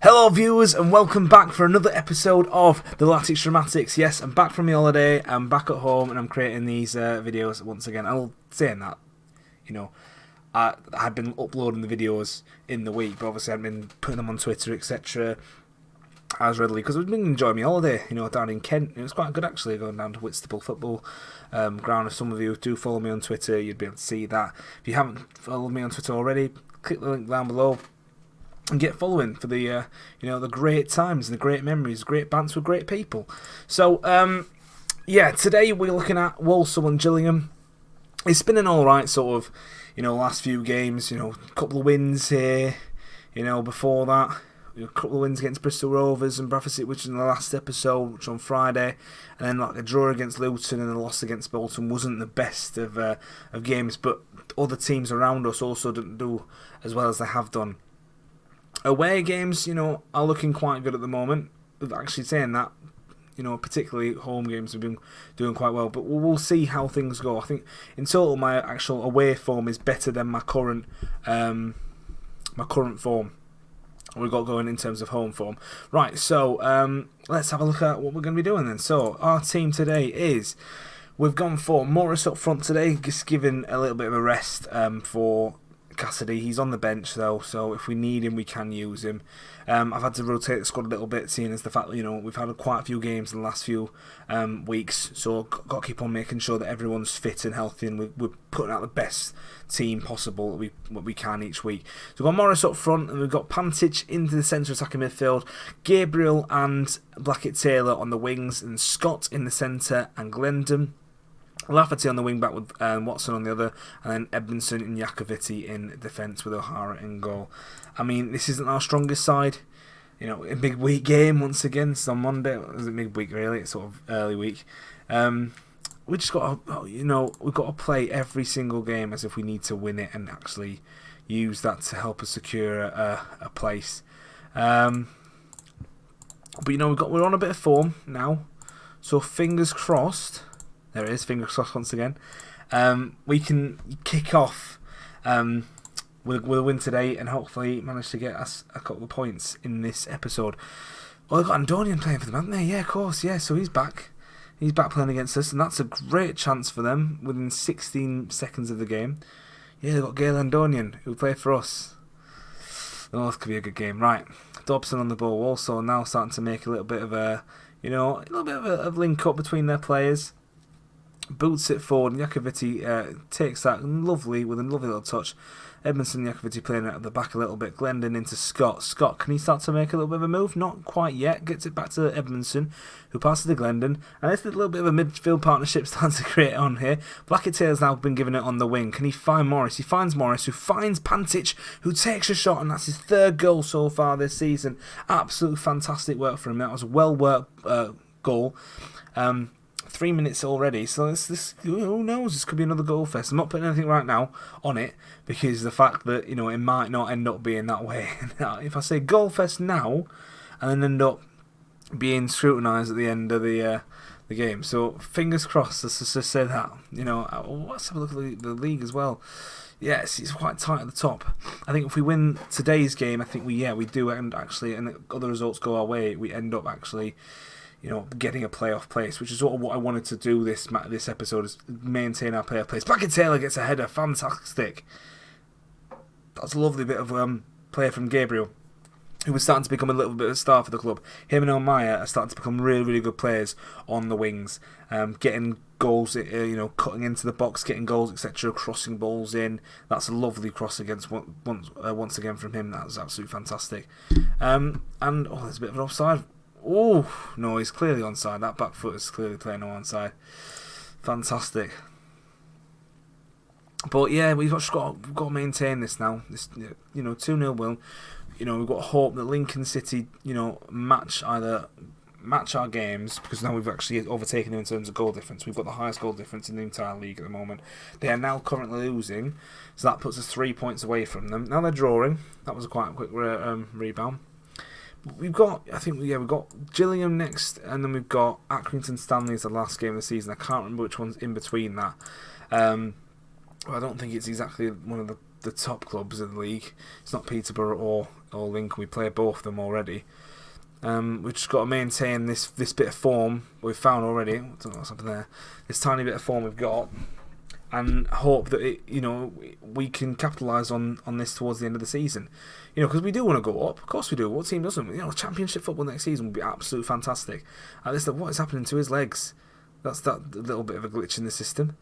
Hello viewers and welcome back for another episode of the Latics. Yes, I'm back from my holiday, I'm back at home and I'm creating these videos once again. I'll saying that, I had been uploading the videos in the week, but obviously I hadn't been putting them on Twitter, etc. as readily, because I've been enjoying my holiday, down in Kent. It was quite good actually, going down to Whitstable football ground. If some of you do follow me on Twitter, you'd be able to see that. If you haven't followed me on Twitter already, click the link down below and get following for the the great times and the great memories, great bands with great people. So today we're looking at Walsall and Gillingham. It's been an alright sort of last few games. A couple of wins here. Before that, a couple of wins against Bristol Rovers and Bradford City, which is in the last episode, which on Friday, and then like a draw against Luton and a loss against Bolton. Wasn't the best of games, but other teams around us also didn't do as well as they have done. Away games, are looking quite good at the moment. Actually saying that, particularly home games have been doing quite well. But we'll see how things go. I think in total my actual away form is better than my current form we've got going in terms of home form. Right, so let's have a look at what we're going to be doing then. So our team today is, we've gone for Morris up front today, just giving a little bit of a rest for Cassidy. He's on the bench though, so if we need him we can use him. I've had to rotate the squad a little bit, seeing as the fact that we've had quite a few games in the last few weeks, so got to keep on making sure that everyone's fit and healthy, and we're putting out the best team possible that we can each week. So we've got Morris up front, and we've got Pantic into the centre attacking midfield, Gabriel and Blackett Taylor on the wings, and Scott in the centre, and Glendon, Lafferty on the wing back with Watson on the other, and then Edmondson and Iacovitti in defence with O'Hara in goal. I mean, this isn't our strongest side. A big week game once again. It's on Monday. It was a big week really. It's sort of early week. We just got to, we've got to play every single game as if we need to win it and actually use that to help us secure a place. But we're on a bit of form now, so fingers crossed. There it is, fingers crossed once again. We can kick off with a win today and hopefully manage to get us a couple of points in this episode. Well, they've got Andonian playing for them, haven't they? Yeah, of course, yeah, so he's back. He's back playing against us, and that's a great chance for them within 16 seconds of the game. Yeah, they've got Gail Andonian, who played for us. Oh, this could be a good game. Right, Dobson on the ball. Also now starting to make a little bit of a link up between their players. Boots it forward, and Iacovitti takes that with a lovely little touch. Edmondson and Iacovitti playing out of the back a little bit. Glendon into Scott. Scott, can he start to make a little bit of a move? Not quite yet. Gets it back to Edmondson, who passes to Glendon. And there's a little bit of a midfield partnership starting to create on here. Blackett Taylor's now been given it on the wing. Can he find Morris? He finds Morris, who finds Pantic, who takes a shot, and that's his third goal so far this season. Absolutely fantastic work for him. That was a well-worked goal. 3 minutes already, so this who knows, this could be another goal fest. I'm not putting anything right now on it, because the fact that it might not end up being that way. If I say goal fest now and then end up being scrutinised at the end of the game, so fingers crossed. Let's just say that. Let's have a look at the league as well. Yes, it's quite tight at the top. I think if we win today's game, I think we do end actually, and other results go our way, we end up actually getting a playoff place, which is what I wanted to do this episode, is maintain our playoff place. Blackett Taylor gets a header, fantastic. That's a lovely bit of play from Gabriel, who was starting to become a little bit of a star for the club. Him and O'Meara are starting to become really, really good players on the wings, getting goals, cutting into the box, getting goals, etc., crossing balls in. That's a lovely cross against once again from him. That was absolutely fantastic. And there's a bit of an offside. Oh, no, he's clearly onside. That back foot is clearly playing no onside. Fantastic. But yeah, we've got to maintain this now. This 2-0 win. We've got hope that Lincoln City, match our games, because now we've actually overtaken them in terms of goal difference. We've got the highest goal difference in the entire league at the moment. They are now currently losing, so that puts us 3 points away from them. Now they're drawing. That was quite a quick rebound. We've got Gillingham next, and then we've got Accrington Stanley as the last game of the season. I can't remember which one's in between that. Well, I don't think it's exactly one of the top clubs in the league. It's not Peterborough or Lincoln. We play both of them already. We've just got to maintain this bit of form we've found already. I don't know what's happened there. This tiny bit of form we've got, and hope that we can capitalise on this towards the end of the season. Because we do want to go up. Of course we do. What team doesn't? Championship football next season would be absolutely fantastic. At least what is happening to his legs? That's that little bit of a glitch in the system.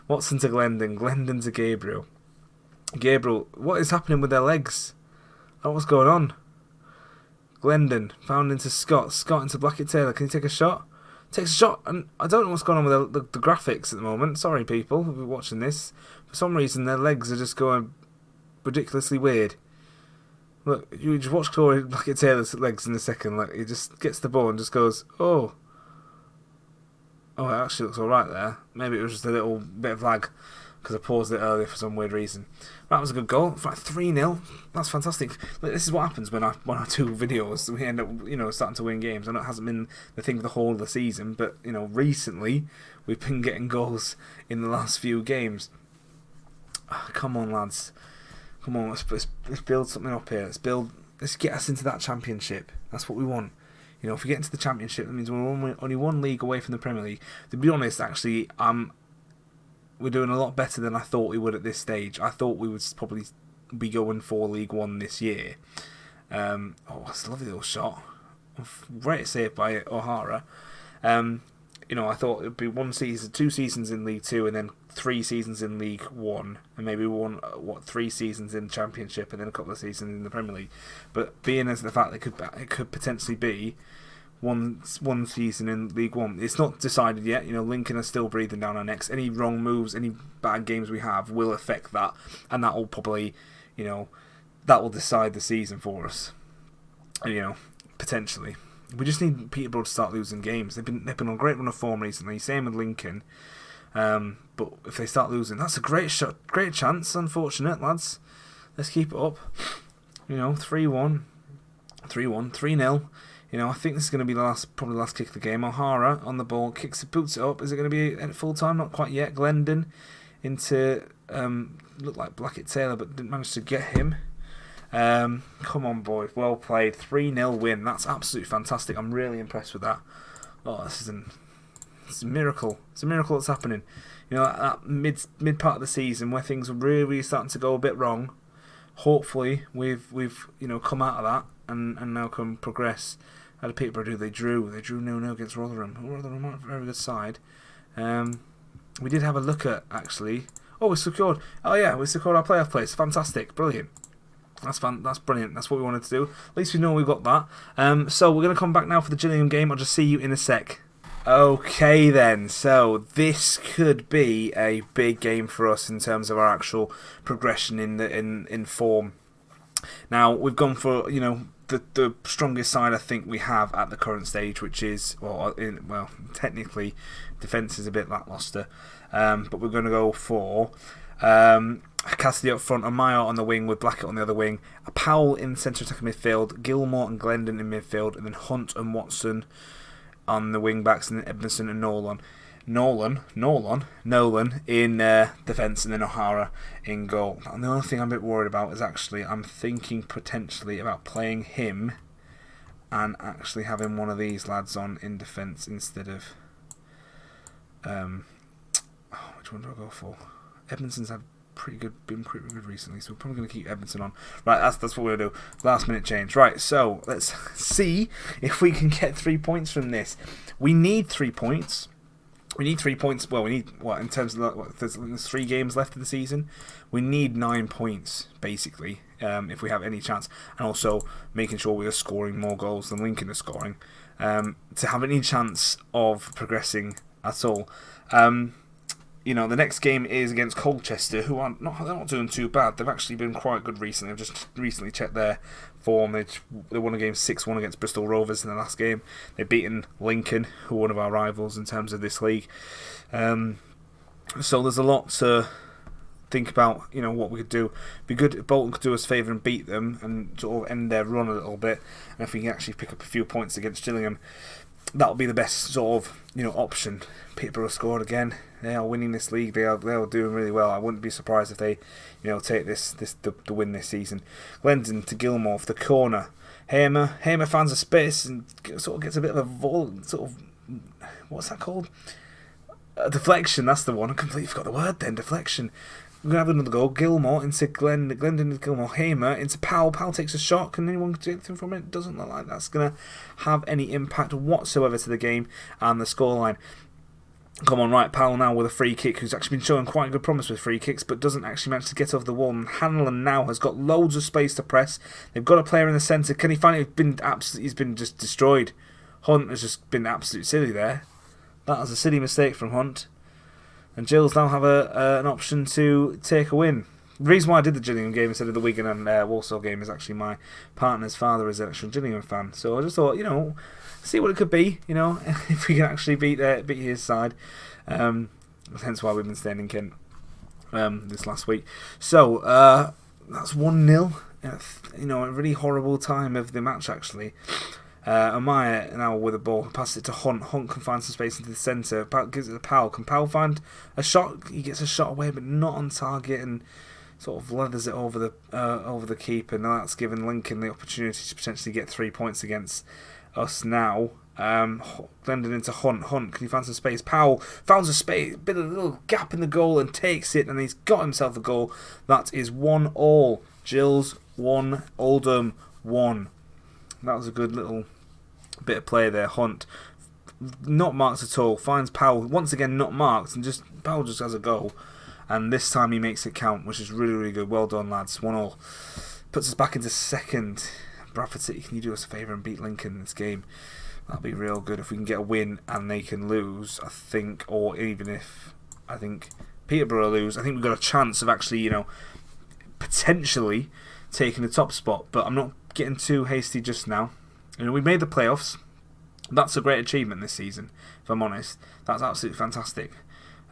Watson to Glendon. Glendon to Gabriel. Gabriel, what is happening with their legs? Oh, what's going on? Glendon, found into Scott. Scott into Blackett Taylor. Can he take a shot? Takes a shot, and I don't know what's going on with the graphics at the moment. Sorry, people, who are watching this. For some reason, their legs are just going ridiculously weird. Look, you just watch Corey Blackett Taylor's legs in a second. Like, he just gets the ball and just goes, oh. Oh, it actually looks alright there. Maybe it was just a little bit of lag because I paused it earlier for some weird reason. That was a good goal. In fact, 3-0. That's fantastic. Look, this is what happens when I do videos. We end up, starting to win games. I know it hasn't been the thing for the whole of the season, but recently we've been getting goals in the last few games. Come on, lads. Come on, let's build something up here. Let's get us into that championship. That's what we want. If we get into the championship, that means we're only one league away from the Premier League. To be honest, actually, we're doing a lot better than I thought we would at this stage. I thought we would probably be going for League One this year. That's a lovely little shot. Great save by O'Hara. I thought it would be 2 seasons in League Two, and then 3 seasons in League One, and maybe 3 seasons in Championship, and then a couple of seasons in the Premier League. But being as the fact that it could potentially be one season in League One, it's not decided yet. Lincoln are still breathing down our necks. Any wrong moves, any bad games we have will affect that, and that will probably, that will decide the season for us. Potentially. We just need Peterborough to start losing games. They've been on a great run of form recently. Same with Lincoln. But if they start losing, that's a great shot, great chance. Unfortunate, lads. Let's keep it up. 3-1, 3-0. I think this is going to be probably the last kick of the game. O'Hara on the ball, boots it up. Is it going to be at full time? Not quite yet. Glendon into looked like Blackett Taylor, but didn't manage to get him. Come on, boys. Well played. 3-0 win. That's absolutely fantastic. I'm really impressed with that. Oh, it's a miracle. It's a miracle that's happening. That mid part of the season where things were really starting to go a bit wrong. Hopefully, we've come out of that and now can progress. How did Peterborough do? They drew 0-0 against Rotherham. Rotherham aren't a very good side. We did have a look at, actually. Oh, we secured. Oh yeah, we secured our playoff place. Fantastic, brilliant. That's brilliant. That's what we wanted to do. At least we know we got that. So we're going to come back now for the Gillingham game. I'll just see you in a sec. Okay then, so this could be a big game for us in terms of our actual progression in form. Now we've gone for the strongest side I think we have at the current stage, which is technically defence is a bit lacklustre, but we're going to go for Cassidy up front, Amaya on the wing with Blackett on the other wing, a Powell in centre attack midfield, Gilmore and Glendon in midfield, and then Hunt and Watson on the wing backs, and then Edmondson and Nolan in defence, and then O'Hara in goal. And the only thing I'm a bit worried about is actually I'm thinking potentially about playing him and actually having one of these lads on in defence instead of which one do I go for? Edmondson's been pretty good recently, so we're probably going to keep Edmondson on. Right, that's what we're going to do. Last minute change. Right, so let's see if we can get 3 points from this. We need 3 points. We need 3 points. Well, we need, in terms of, there's 3 games left of the season. We need 9 points, basically, if we have any chance. And also making sure we are scoring more goals than Lincoln is scoring, to have any chance of progressing at all. The next game is against Colchester, who they're not doing too bad. They've actually been quite good recently. I've just recently checked their form. They won a game 6-1 against Bristol Rovers in the last game. They've beaten Lincoln, who are one of our rivals in terms of this league. So there's a lot to think about, what we could do. It'd be good if Bolton could do us a favour and beat them and sort of end their run a little bit. And if we can actually pick up a few points against Gillingham, that'll be the best sort of option. Peterborough scored again. They are winning this league. They are doing really well. I wouldn't be surprised if they take the win this season. Glendon to Gilmore for the corner. Hamer finds a space and sort of gets a bit of a what's that called? A deflection. That's the one. I completely forgot the word then. Deflection. We're going to have another goal. Gilmore into Glendon into Gilmore. Hamer into Powell. Powell takes a shot. Can anyone take anything from it? Doesn't look like that's going to have any impact whatsoever to the game and the scoreline. Come on, right, Powell now with a free kick, who's actually been showing quite good promise with free kicks, but doesn't actually manage to get off the wall. And Hanlon now has got loads of space to press. They've got a player in the centre. Can he find it? He's been just destroyed. Hunt has just been absolutely silly there. That was a silly mistake from Hunt. And Gills now have an option to take a win. The reason why I did the Gillingham game instead of the Wigan and Walsall game is actually my partner's father is an actual Gillingham fan. So I just thought, see what it could be, if we can actually beat his side. Hence why we've been staying in Kent this last week. So that's 1-0. A really horrible time of the match actually. Amaya now with the ball, passes it to Hunt. Hunt can find some space into the centre. Gives it to Powell. Can Powell find a shot? He gets a shot away, but not on target, and sort of leathers it over the keeper. Now that's given Lincoln the opportunity to potentially get 3 points against us now. Glendon into Hunt. Hunt, can he find some space? Powell finds a space, a little gap in the goal and takes it, and he's got himself a goal. That is 1-1. Gills 1, Oldham 1. That was a good little bit of play there. Hunt, not marked at all, finds Powell, once again not marked, and Powell just has a goal. And this time he makes it count, which is really, really good. Well done, lads. 1-1. Puts us back into second. Bradford City, can you do us a favour and beat Lincoln in this game? That'll be real good if we can get a win and they can lose, I think. Or even if, I think, Peterborough lose, I think we've got a chance of actually, potentially taking the top spot. But I'm not getting too hasty just now. We made the playoffs. That's a great achievement this season, if I'm honest. That's absolutely fantastic.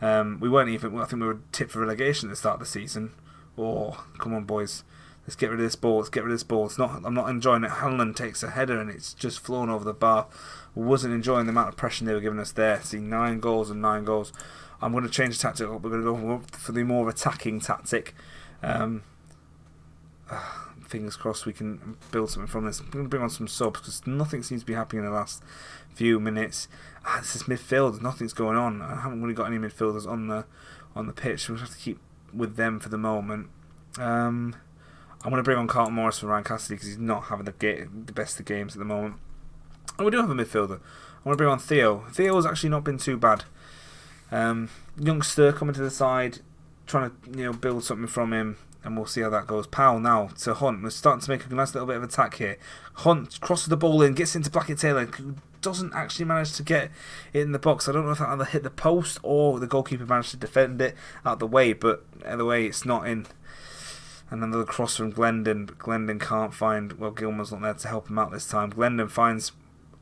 We weren't even, I think we were tipped for relegation at the start of the season. Oh, come on, boys. Let's get rid of this ball. I'm not enjoying it. Hanlon takes a header and it's just flown over the bar. Wasn't enjoying the amount of pressure they were giving us there. See, 9 goals and 9 goals. I'm going to change the tactic up. We're going to go for the more attacking tactic. Fingers crossed we can build something from this. I'm going to bring on some subs because nothing seems to be happening in the last few minutes. This is midfield. Nothing's going on. I haven't really got any midfielders on the pitch. We'll have to keep with them for the moment. I'm going to bring on Carlton Morris for Ryan Cassidy because he's not having the best of games at the moment. And we do have a midfielder. I'm going to bring on Theo. Theo's actually not been too bad. Youngster coming to the side, trying to build something from him, and we'll see how that goes. Powell now to Hunt. We're starting to make a nice little bit of attack here. Hunt crosses the ball in, gets into Blackett-Taylor, who doesn't actually manage to get it in the box. I don't know if that either hit the post or the goalkeeper managed to defend it out the way, but either way it's not in. And another cross from Glendon, but Glendon can't find, Gilmore's not there to help him out this time. Glendon finds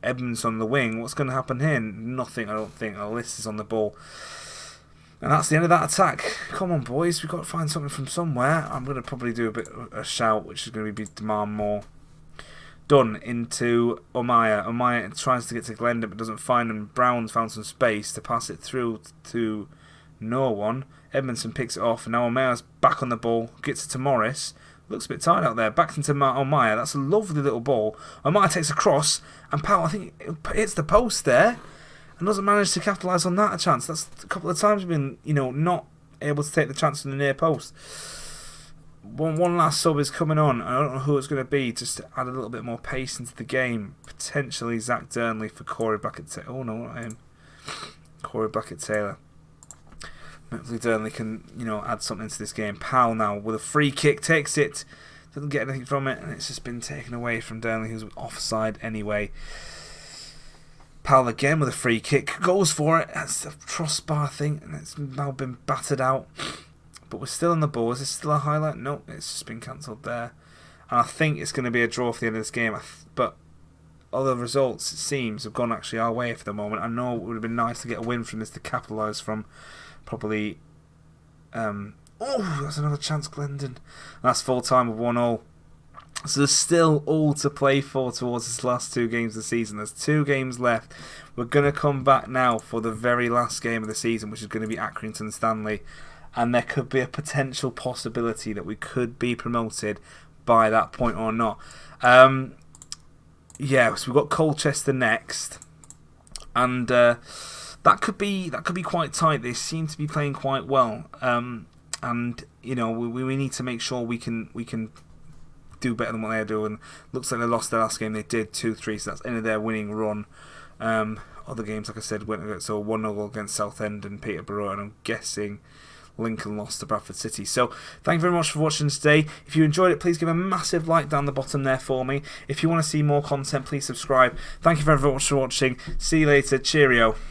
Edmonds on the wing. What's going to happen here? Nothing, I don't think. Alice is on the ball. And that's the end of that attack. Come on, boys. We've got to find something from somewhere. I'm going to probably do a shout, which is going to be demand more. Done into Omaya. Omaya tries to get to Glendon, but doesn't find him. Brown's found some space to pass it through to no one. Edmondson picks it off, and now Omaya's back on the ball. Gets it to Morris. Looks a bit tired out there. Back into Omaya. That's a lovely little ball. Omaya takes a cross, and Powell, I think, hits the post there, and doesn't manage to capitalise on that a chance. That's a couple of times we've been, not able to take the chance from the near post. One last sub is coming on. I don't know who it's going to be, just to add a little bit more pace into the game. Potentially Zach Durnley for Corey Blackett-Taylor. Oh no, not him. Corey Blackett-Taylor. Hopefully Durnley can, add something to this game. Powell now with a free kick, takes it, doesn't get anything from it, and it's just been taken away from Durnley, who's offside anyway. Powell again with a free kick, goes for it. That's a crossbar thing, and it's now been battered out. But we're still on the ball. Is this still a highlight? Nope, it's just been cancelled there. And I think it's going to be a draw for the end of this game. But other results, it seems, have gone actually our way for the moment. I know it would have been nice to get a win from this to capitalise from probably. That's another chance, Glendon. That's full time with 1-0. So there's still all to play for towards this last 2 games of the season. There's 2 games left. We're going to come back now for the very last game of the season, which is going to be Accrington Stanley. And there could be a potential possibility that we could be promoted by that point or not. Yeah, so we've got Colchester next. And that could be quite tight. They seem to be playing quite well. And, you know, we need to make sure we can do better than what they're doing. Looks like they lost their last game. They did 2-3, so that's end of their winning run. Other games, like I said, went so 1-0 against Southend and Peterborough, and I'm guessing Lincoln lost to Bradford City. So thank you very much for watching today. If you enjoyed it, please give a massive like down the bottom there for me. If you want to see more content, please subscribe. Thank you very much for watching. See you later. Cheerio.